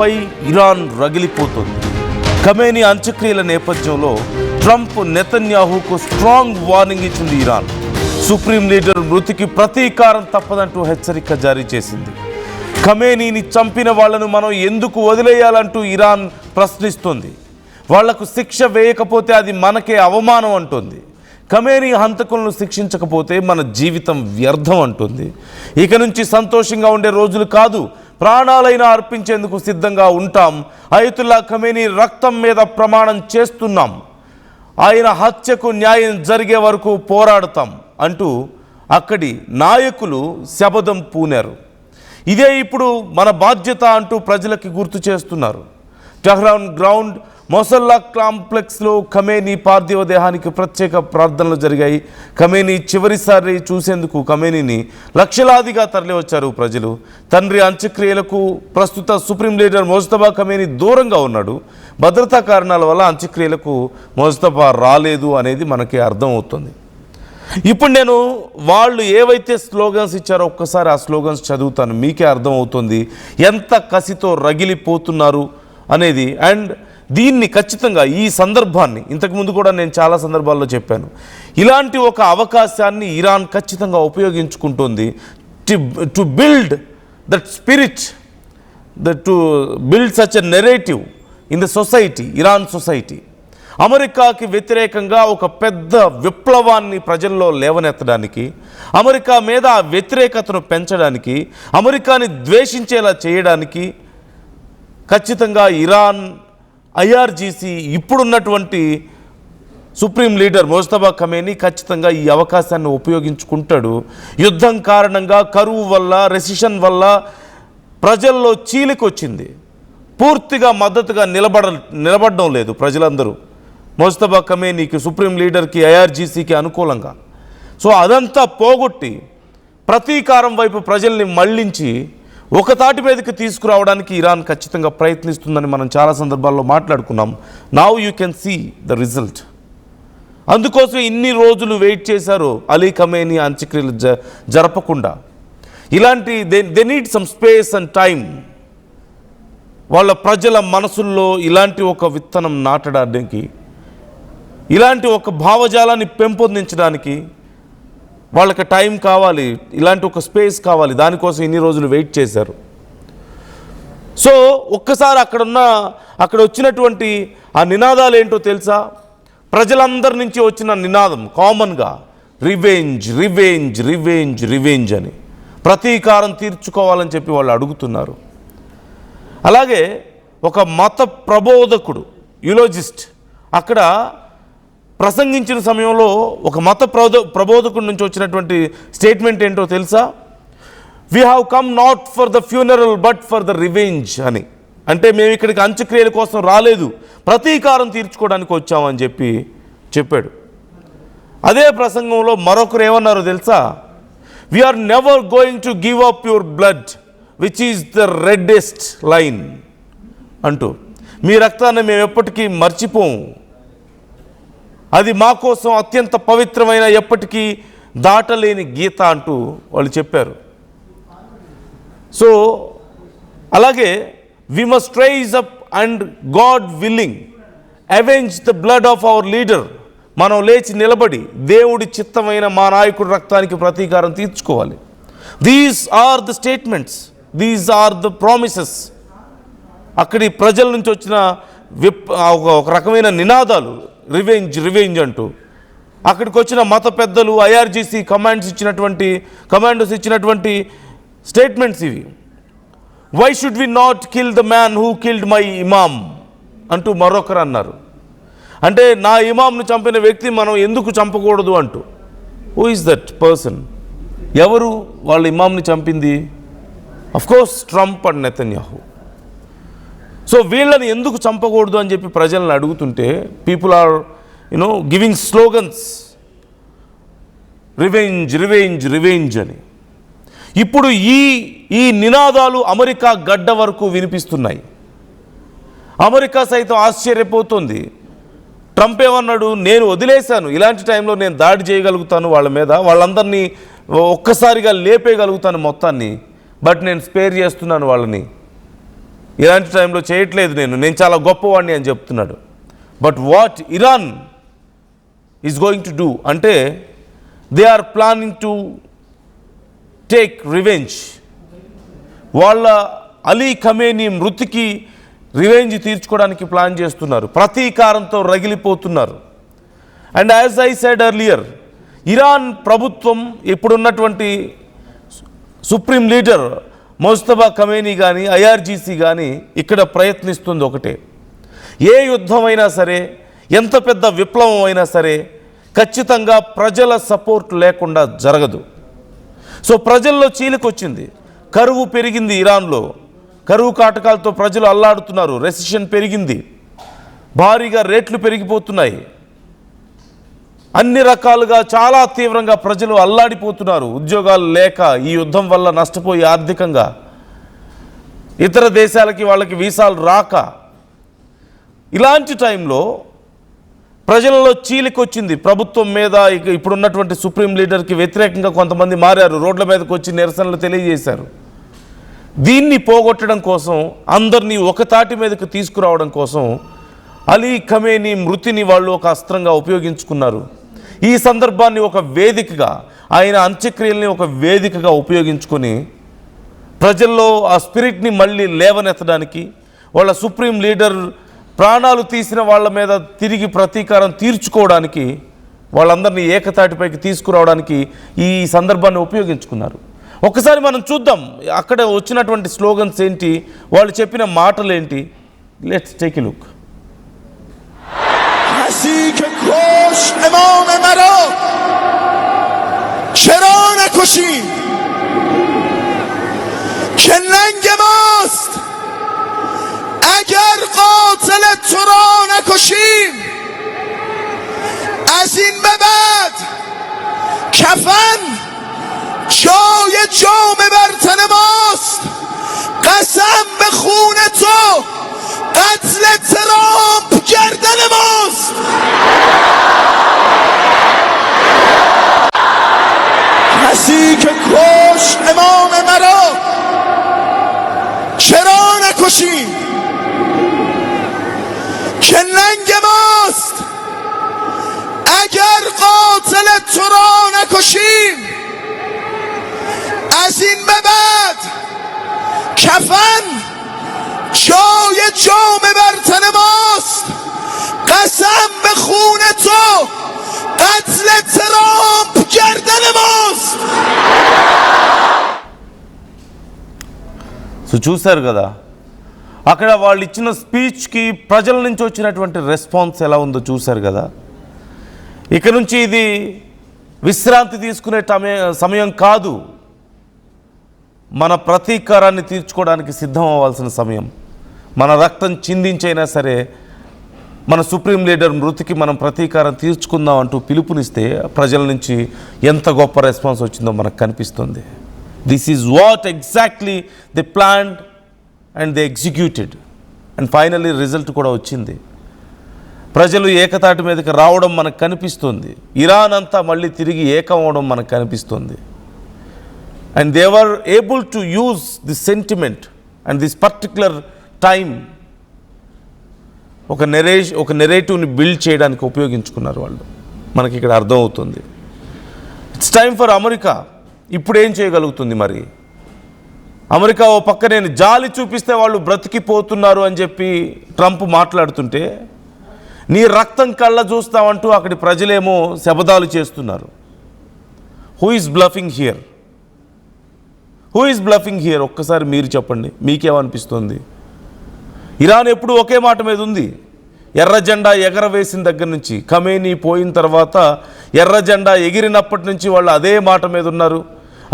పై Iran రగిలిపోతుంది. Khamenei అంత్యక్రియల నేపథ్యంలో Trump నెతన్యాహుకు strong warning ఇచ్చింది Iran. Supreme leader మృతికి ప్రతీకారం తప్పదంటూ హెచ్చరిక జారీ చేసింది. ఖమేనీని చంపిన వాళ్లను మనం ఎందుకు వదిలేయాలంటూ ఇరాన్ ప్రశ్నిస్తుంది. వాళ్లకు శిక్ష వేయకపోతే అది మనకే అవమానం అంటుంది. ఖమేనీ హంతకులను శిక్షించకపోతే మన జీవితం వ్యర్థం అంటుంది. ఇక నుంచి సంతోషంగా ఉండే రోజులు కాదు, ప్రాణాలైనా అర్పించేందుకు సిద్ధంగా ఉంటాం. అయతుల్లా ఖమేనీ రక్తం మీద ప్రమాణం చేస్తున్నాం. ఆయన హత్యకు న్యాయం జరిగే వరకు పోరాడతాం అంటూ అక్కడి నాయకులు శపథం పూనారు. ఇదే ఇప్పుడు మన బాధ్యత అంటూ ప్రజలకి గుర్తు చేస్తున్నారు. టెహ్రాన్ గ్రౌండ్ మొసల్లా కాంప్లెక్స్లో ఖమేనీ పార్థివ దేహానికి ప్రత్యేక ప్రార్థనలు జరిగాయి. ఖమేనీ చివరిసారి చూసేందుకు ఖమేనీని లక్షలాదిగా తరలివచ్చారు ప్రజలు. తండ్రి అంత్యక్రియలకు ప్రస్తుత సుప్రీం లీడర్ ముజ్తబా ఖమేనీ దూరంగా ఉన్నాడు. భద్రతా కారణాల వల్ల అంత్యక్రియలకు ముజ్తబా రాలేదు అనేది మనకి అర్థమవుతుంది. ఇప్పుడు నేను వాళ్ళు ఏవైతే స్లోగన్స్ ఇచ్చారో ఒక్కసారి ఆ స్లోగన్స్ చదువుతాను, మీకే అర్థమవుతుంది ఎంత కసితో రగిలిపోతున్నారు అనేది. అండ్ దీన్ని ఖచ్చితంగా ఈ సందర్భాన్ని ఇంతకుముందు కూడా నేను చాలా సందర్భాల్లో చెప్పాను, ఇలాంటి ఒక అవకాశాన్ని ఇరాన్ ఖచ్చితంగా ఉపయోగించుకుంటుంది. To build that spirit, to build such a narrative in the society, Iran society. అమెరికాకి వ్యతిరేకంగా ఒక పెద్ద విప్లవాన్ని ప్రజల్లో లేవనెత్తడానికి, అమెరికా మీద ఆ వ్యతిరేకతను పెంచడానికి, అమెరికాని ద్వేషించేలా చేయడానికి ఖచ్చితంగా ఇరాన్ ఐఆర్జీసీ ఇప్పుడున్నటువంటి సుప్రీం లీడర్ ముజ్తబా ఖమేనీ ఖచ్చితంగా ఈ అవకాశాన్ని ఉపయోగించుకుంటాడు. యుద్ధం కారణంగా, కరువు వల్ల, రెసిషన్ వల్ల ప్రజల్లో చీలికొచ్చింది. పూర్తిగా మద్దతుగా నిలబడడం లేదు ప్రజలందరూ ముజ్తబా ఖమేనీకి, సుప్రీం లీడర్కి, ఐఆర్జీసీకి అనుకూలంగా. సో అదంతా పోగొట్టి ప్రతీకారం వైపు ప్రజల్ని మళ్లించి ఒక తాటి మీదకి తీసుకురావడానికి ఇరాన్ ఖచ్చితంగా ప్రయత్నిస్తుందని మనం చాలా సందర్భాల్లో మాట్లాడుకున్నాం. Now you can see the result. అందుకోసం ఇన్ని రోజులు వెయిట్ చేశారు అలీ ఖమేనీ అంత్యక్రియలు జరపకుండా. ఇలాంటి they need some space and time. వాళ్ళ ప్రజల మనసుల్లో ఇలాంటి ఒక విత్తనం నాటడానికి, ఇలాంటి ఒక భావజాలాన్ని పెంపొందించడానికి వాళ్ళకి టైం కావాలి, ఇలాంటి ఒక స్పేస్ కావాలి. దానికోసం ఇన్ని రోజులు వెయిట్ చేశారు. సో ఒక్కసారి అక్కడ వచ్చినటువంటి ఆ నినాదాలు ఏంటో తెలుసా? ప్రజలందరి నుంచి వచ్చిన నినాదం కామన్గా రివెంజ్, రివెంజ్, రివెంజ్, రివెంజ్ అని, ప్రతీకారం తీర్చుకోవాలని చెప్పి వాళ్ళు అడుగుతున్నారు. అలాగే ఒక మత ప్రబోధకుడు, యూలోజిస్ట్ అక్కడ ప్రసంగించిన సమయంలో ఒక మత ప్రబోధకుడి నుంచి వచ్చినటువంటి స్టేట్మెంట్ ఏంటో తెలుసా? We have come not for the funeral but for the revenge అని. అంటే మేము ఇక్కడికి అంత్యక్రియల కోసం రాలేదు, ప్రతీకారం తీర్చుకోవడానికి వచ్చామని చెప్పాడు. అదే ప్రసంగంలో మరొకరు ఏమన్నారో తెలుసా? We are never going to give up your blood which is the reddest line అంటూ, మీ రక్తాన్ని మేము ఎప్పటికీ మర్చిపోము, అది మా కోసం అత్యంత పవిత్రమైన, ఎప్పటికీ దాటలేని గీత అంటూ వాళ్ళు చెప్పారు. సో అలాగే we must rise up and God willing avenge the blood of our leader. మనం లేచి నిలబడి దేవుడి చిత్తమైన మా నాయకుడి రక్తానికి ప్రతీకారం తీర్చుకోవాలి. These are the statements, these are the promises. అక్కడి ప్రజల నుంచి వచ్చిన ఒక రకమైన నినాదాలు, రివెంజ్, రివెంజ్ అంటూ. అక్కడికి వచ్చిన మత పెద్దలు, ఐఆర్జీసీ కమాండర్స్ ఇచ్చినటువంటి స్టేట్మెంట్స్ ఇవి. Why should we not kill the man who killed my imam అంటూ మరొకరు అన్నారు. అంటే నా ఇమాంను చంపిన వ్యక్తి మనం ఎందుకు చంపకూడదు అంటూ. Who is that person? ఎవరు వాళ్ళ ఇమాంని చంపింది? Of course Trump and Netanyahu. So వీళ్ళని ఎందుకు చంపకూడదు అని చెప్పి ప్రజలను అడుగుతుంటే people are giving slogans, revenge, revenge, revenge అని. ఇప్పుడు ఈ నినాదాలు అమెరికా గడ్డ వరకు వినిపిస్తున్నాయి. అమెరికా సైతం ఆశ్చర్యపోతుంది. ట్రంప్ ఏమన్నాడు? నేను వదిలేశాను, ఇలాంటి టైంలో నేను దాడి చేయగలుగుతాను వాళ్ళ మీద, వాళ్ళందరినీ ఒక్కసారిగా లేపేయగలుగుతాను మొత్తాన్ని, బట్ నేను స్పేర్ చేస్తున్నాను వాళ్ళని. ఇలాంటి టైంలో చేయట్లేదు, నేను చాలా గొప్పవాడిని అని చెప్తున్నాడు. But what Iran is going to do అంటే they are planning to take revenge. వాళ్ళ అలీ ఖమేనీ మృతికి రివెంజ్ తీర్చుకోవడానికి ప్లాన్ చేస్తున్నారు, ప్రతీకారంతో రగిలిపోతున్నారు. And as I said earlier, Iran ప్రభుత్వం ఇప్పుడున్నటువంటి సుప్రీం లీడర్ ముజ్తబా ఖమేనీ కానీ ఐఆర్జీసీ కానీ ఇక్కడ ప్రయత్నిస్తుంది ఒకటే, ఏ యుద్ధమైనా సరే, ఎంత పెద్ద విప్లవం అయినా సరే ఖచ్చితంగా ప్రజల సపోర్ట్ లేకుండా జరగదు. సో ప్రజల్లో చీలికొచ్చింది, కరువు పెరిగింది, ఇరాన్లో కరువు కాటకాలతో ప్రజలు అల్లాడుతున్నారు, రెసిషన్ పెరిగింది, భారీగా రేట్లు పెరిగిపోతున్నాయి, అన్ని రకాలుగా చాలా తీవ్రంగా ప్రజలు అల్లాడిపోతున్నారు, ఉద్యోగాలు లేక, ఈ యుద్ధం వల్ల నష్టపోయి ఆర్థికంగా, ఇతర దేశాలకి వాళ్ళకి వీసాలు రాక. ఇలాంటి టైంలో ప్రజలలో చీలికొచ్చింది ప్రభుత్వం మీద. ఇప్పుడున్నటువంటి సుప్రీం లీడర్కి వ్యతిరేకంగా కొంతమంది మారారు, రోడ్ల మీదకి వచ్చి నిరసనలు తెలియజేశారు. దీన్ని పోగొట్టడం కోసం, అందరినీ ఒక తాటి మీదకి తీసుకురావడం కోసం అలీ ఖమేనీ మృతిని వాళ్ళు ఒక అస్త్రంగా ఉపయోగించుకున్నారు. ఈ సందర్భాన్ని ఒక వేదికగా, ఆయన అంత్యక్రియల్ని ఒక వేదికగా ఉపయోగించుకొని ప్రజల్లో ఆ స్పిరిట్ని మళ్ళీ లేవనెత్తడానికి, వాళ్ళ సుప్రీం లీడర్ ప్రాణాలు తీసిన వాళ్ళ మీద తిరిగి ప్రతీకారం తీర్చుకోవడానికి, వాళ్ళందరినీ ఏకతాటిపైకి తీసుకురావడానికి ఈ సందర్భాన్ని ఉపయోగించుకున్నారు. ఒక్కసారి మనం చూద్దాం అక్కడ వచ్చినటువంటి స్లోగన్స్ ఏంటి, వాళ్ళు చెప్పిన మాటలు ఏంటి. Let's take a look. کسی که کش امام مرا چرا نکشی که ننگ ماست اگر قاتل تو را نکشیم از این به بعد کفن جای جام بر تن ماست قسم به خون تو قتل ترامپ گردن ماست کسی که کشت امام مرا چرا نکشیم که ننگ ماست اگر قاتل تو را نکشیم از این به بعد کفن جای جام بر تن ماست قسم به خون تو قتل ترامپ گردن ماست. So చూశారు కదా అక్కడ వాళ్ళు ఇచ్చిన స్పీచ్కి ప్రజల నుంచి వచ్చినటువంటి రెస్పాన్స్ ఎలా ఉందో చూశారు కదా. ఇక నుంచి ఇది విశ్రాంతి తీసుకునే సమయం కాదు, మన ప్రతీకారాన్ని తీర్చుకోవడానికి సిద్ధం అవ్వాల్సిన సమయం. మన రక్తం చిందించైనా సరే మన సుప్రీం లీడర్ మృతికి మనం ప్రతీకారం తీర్చుకుందాం అంటూ పిలుపునిస్తే ప్రజల నుంచి ఎంత గొప్ప రెస్పాన్స్ వచ్చిందో మనకు కనిపిస్తుంది. This is what exactly the planned and the executed and finally result కూడా వచ్చింది. ప్రజలు ఏకతాటి మీదకి రావడం మనకు కనిపిస్తుంది, ఇరాన్ అంతా మళ్ళీ తిరిగి ఏకం అవడం మనకు కనిపిస్తుంది. And they were able to use the sentiment and this particular time ఒక నెరేటివ్ని బిల్డ్ చేయడానికి ఉపయోగించుకున్నారు వాళ్ళు. మనకి ఇక్కడ అర్థమవుతుంది. It's time for America. ఇప్పుడు ఏం చేయగలుగుతుంది మరి అమెరికా? ఓ పక్క నేను జాలి చూపిస్తే వాళ్ళు బ్రతికిపోతున్నారు అని చెప్పి ట్రంప్ మాట్లాడుతుంటే, నీ రక్తం కళ్ళ చూస్తామంటూ అక్కడి ప్రజలేమో శబదాలు చేస్తున్నారు. Who is bluffing here? Who is bluffing here? ఒక్కసారి మీరు చెప్పండి, మీకేమనిపిస్తుంది? ఇరాన్ ఎప్పుడు ఒకే మాట మీద ఉంది. ఎర్ర జెండా ఎగరవేసిన దగ్గర నుంచి, ఖమేనీ పోయిన తర్వాత ఎర్ర జెండా ఎగిరినప్పటి నుంచి వాళ్ళు అదే మాట మీద ఉన్నారు,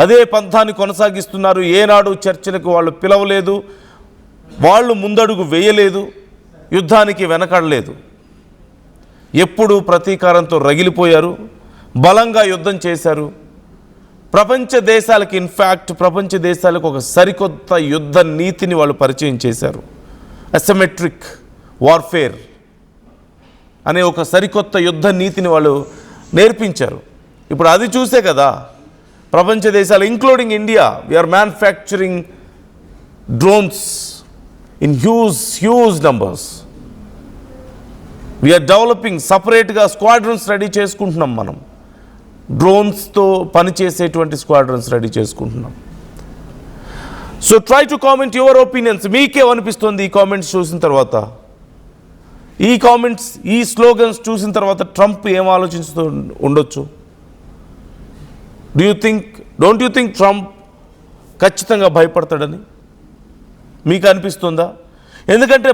అదే పంథాన్ని కొనసాగిస్తున్నారు. ఏనాడు చర్చలకు వాళ్ళు పిలవలేదు, వాళ్ళు ముందడుగు వేయలేదు, యుద్ధానికి వెనకడలేదు. ఎప్పుడు ప్రతీకారంతో రగిలిపోయారు, బలంగా యుద్ధం చేశారు. ప్రపంచ దేశాలకి, ఇన్ఫ్యాక్ట్ ప్రపంచ దేశాలకు ఒక సరికొత్త యుద్ధ నీతిని వాళ్ళు పరిచయం చేశారు. అసిమెట్రిక్ వార్ఫేర్ అనే ఒక సరికొత్త యుద్ధ నీతిని వాళ్ళు నేర్పించారు. ఇప్పుడు అది చూసే కదా ప్రపంచ దేశాలు, including India, we are manufacturing drones in huge numbers. We are developing సపరేట్గా స్క్వాడ్రన్స్ రెడీ చేసుకుంటున్నాం. మనం డ్రోన్స్తో పనిచేసేటువంటి స్క్వాడ్రన్స్ రెడీ చేసుకుంటున్నాం. So try to comment your opinions. మీకేమనిపిస్తుంది ఈ కామెంట్స్ చూసిన తర్వాత? ఈ కామెంట్స్, ఈ స్లోగన్స్ చూసిన తర్వాత ట్రంప్ ఏం ఆలోచిస్తూ ఉండొచ్చు? డోంట్ యూ థింక్ ట్రంప్ ఖచ్చితంగా భయపడతాడని మీకు అనిపిస్తుందా? ఎందుకంటే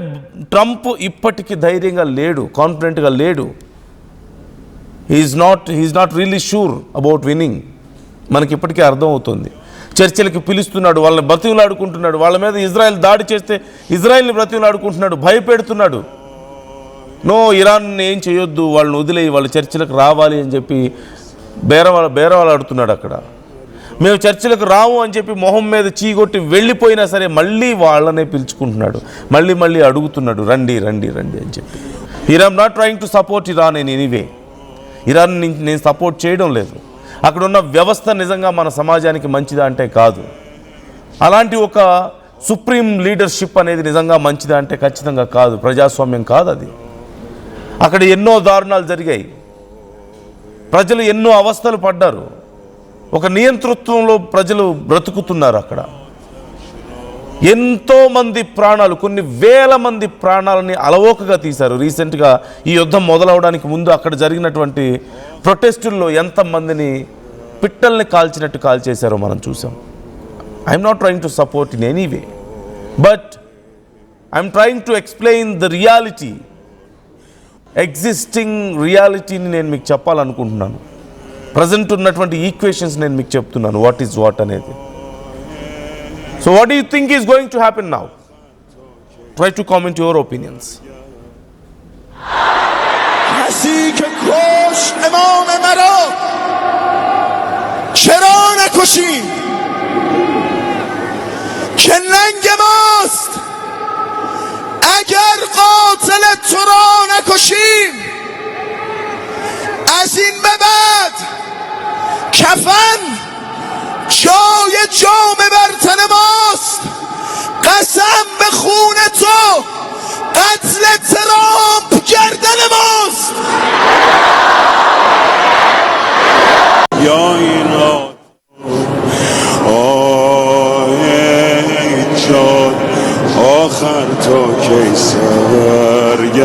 ట్రంప్ ఇప్పటికీ ధైర్యంగా లేడు, కాన్ఫిడెంట్గా లేడు. He's not really sure about winning. మనకి ఇప్పటికీ అర్థమవుతుంది. చర్చలకి పిలుస్తున్నాడు, వాళ్ళని బ్రతిమలాడుకుంటున్నాడు. వాళ్ళ మీద ఇజ్రాయెల్ దాడి చేస్తే ఇజ్రాయెల్ని బ్రతిమలాడుకుంటున్నాడు, భయపెడుతున్నాడు. నో, ఇరాన్ ఏం చేయొద్దు, వాళ్ళని వదిలేయి, వాళ్ళు చర్చలకు రావాలి అని చెప్పి బేరవాలాడుతున్నాడు అక్కడ. మేము చర్చలకు రాము అని చెప్పి మొహం మీద చీగొట్టి వెళ్ళిపోయినా సరే మళ్ళీ వాళ్ళనే పిలుచుకుంటున్నాడు, మళ్ళీ అడుగుతున్నాడు, రండి రండి రండి అని చెప్పి. I'm not trying to support Iran in anyway. Iran నేను సపోర్ట్ చేయడం లేదు. అక్కడ ఉన్న వ్యవస్థ నిజంగా మన సమాజానికి మంచిదా అంటే కాదు. అలాంటి ఒక సుప్రీం లీడర్షిప్ అనేది నిజంగా మంచిదా అంటే ఖచ్చితంగా కాదు. ప్రజాస్వామ్యం కాదు అది. అక్కడ ఎన్నో దారుణాలు జరిగాయి, ప్రజలు ఎన్నో అవస్థలు పడ్డారు. ఒక నియంతృత్వంలో ప్రజలు బ్రతుకుతున్నారు. అక్కడ ఎంతోమంది ప్రాణాలు, కొన్ని వేల మంది ప్రాణాలని అలవోకగా తీశారు. రీసెంట్గా ఈ యుద్ధం మొదలవడానికి ముందు అక్కడ జరిగినటువంటి ప్రొటెస్టుల్లో ఎంతమందిని పిట్టల్ని కాల్చినట్టు కాల్చేశారో మనం చూసాం. I'm not trying to support in any way, but I'm trying to explain the reality, existing రియాలిటీని నేను మీకు చెప్పాలనుకుంటున్నాను. ప్రజెంట్ ఉన్నటువంటి ఈక్వేషన్స్ నేను మీకు చెప్తున్నాను, వాట్ ఈజ్ వాట్ అనేది. So what do you think is going to happen now? Try to comment your opinions. کسی که کشت امام مرا چرا نکشیم؟ که ننگ ماست اگر قاتل تو را نکشیم. از این به بعد کفن جای جام بر تن ماست. قسم به خون تو قتل ترامپ گردن ماست. یا اینا جان آخر تا کی سرگردان